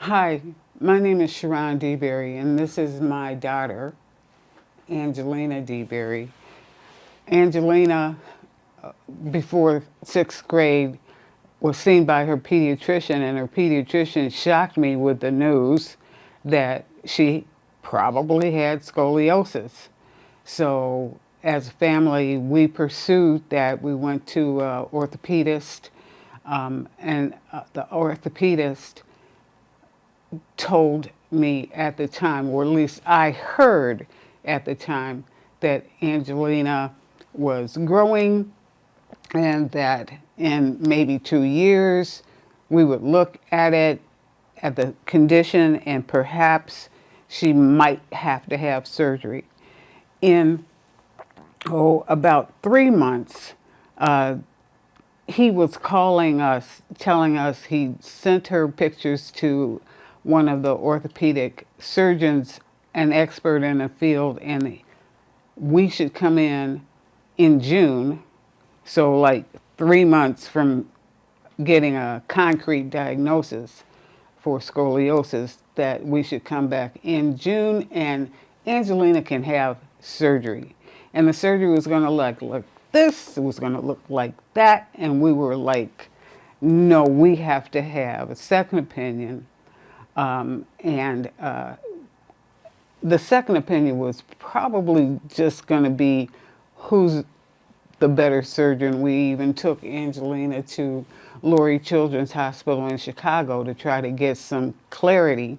Hi, my name is Sharon 𝒕𝒊𝒏𝒊𝒏𝒊𝒏𝒊𝒏𝒊𝒏😂 and this is my daughter, Angelina 𝒕𝒊𝒏𝒊𝒏𝒊𝒏😂. Angelina, before 6th grade, was seen by her pediatrician, and her pediatrician shocked me with the news that she probably had scoliosis. So as a family, we pursued that. We went to orthopedist, and the orthopedist told me at the time, or at least I heard at the time, that Angelina was growing and that in maybe 2 years we would look at it, at the condition, and perhaps she might have to have surgery. In about 3 months, he was calling us, telling us he sent her pictures to one of the orthopedic surgeons, an expert in the field, and we should come in June. So like 3 months from getting a concrete diagnosis for scoliosis, that we should come back in June and Angelina can have surgery. And the surgery was going to look this, it was going to look like that, and we were like, no, we have to have a second opinion. The second opinion was probably just going to be who's the better surgeon. We even took Angelina to Lurie Children's Hospital in Chicago to try to get some clarity.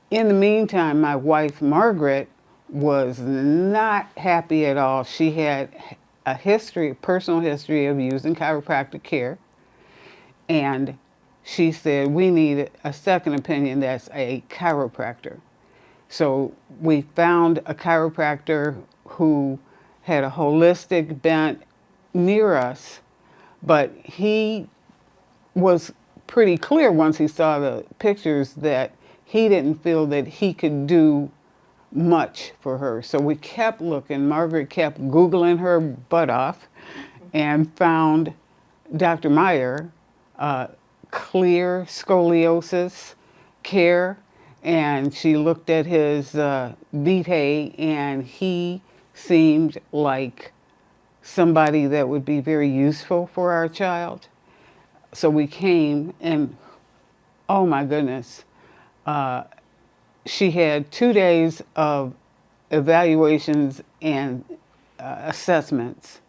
In the meantime, my wife, Margaret, was not happy at all. She had a personal history of using chiropractic care, and she said, we need a second opinion that's a chiropractor. So we found a chiropractor who had a holistic bent near us, but he was pretty clear once he saw the pictures that he didn't feel that he could do much for her. So we kept looking. Margaret kept Googling her butt off and found Dr. Meyer, clear scoliosis care, and she looked at his vitae, and he seemed like somebody that would be very useful for our child. So we came, and oh my goodness, she had 2 days of evaluations and assessments,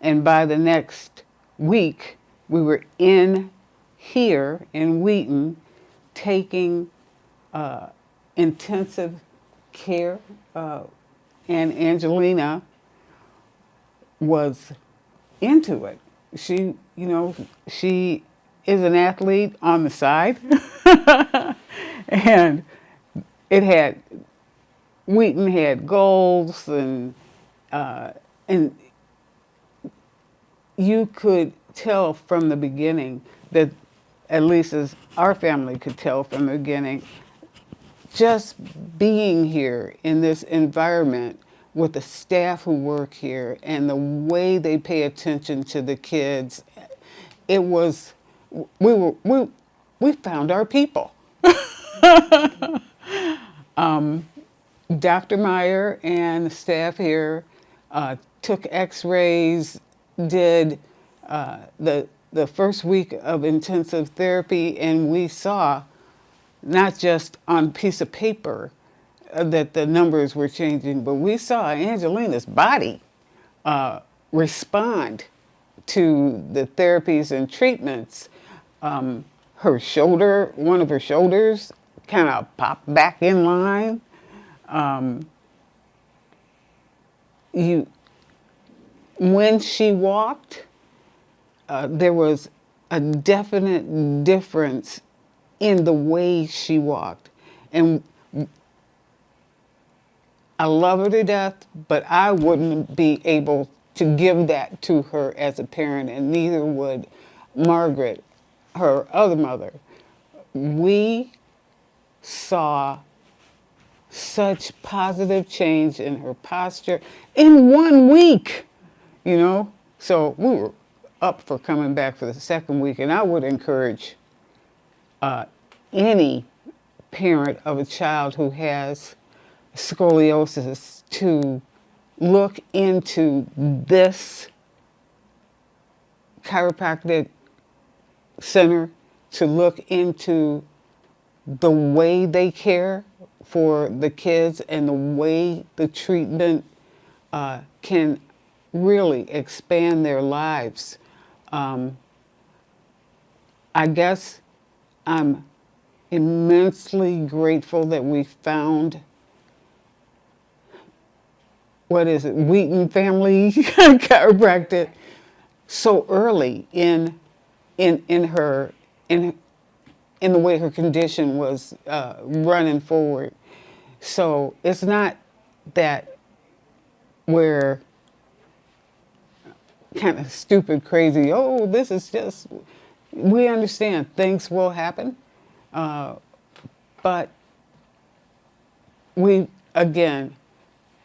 and by the next week we were in here in Wheaton taking intensive care, and Angelina was into it. She, she is an athlete on the side, and Wheaton had goals, and you could tell from the beginning that, at least as our family could tell from the beginning, just being here in this environment with the staff who work here and the way they pay attention to the kids, it was, we found our people. Dr. Meyer and the staff here took x-rays, did the first week of intensive therapy, and we saw, not just on a piece of paper, that the numbers were changing, but we saw Angelina's body respond to the therapies and treatments. Her shoulder, one of her shoulders, kind of popped back in line. When she walked, there was a definite difference in the way she walked. And I love her to death, but I wouldn't be able to give that to her as a parent, and neither would Margaret, her other mother. We saw such positive change in her posture in 1 week, So we were up for coming back for the second week, and I would encourage any parent of a child who has scoliosis to look into this chiropractic center, to look into the way they care for the kids and the way the treatment can really expand their lives. I guess I'm immensely grateful that we found, Wheaton Family Chiropractic so early in her in the way her condition was running forward. So it's not that we're kind of stupid, crazy. Oh, this is just. We understand things will happen, but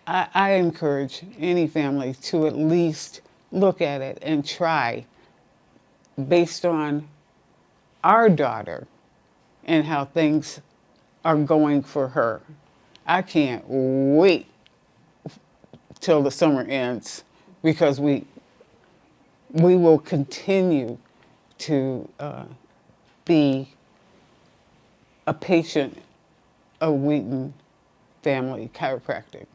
I encourage any family to at least look at it and try based on our daughter and how things are going for her. I can't wait till the summer ends because we will continue to be a patient of Wheaton Family Chiropractic.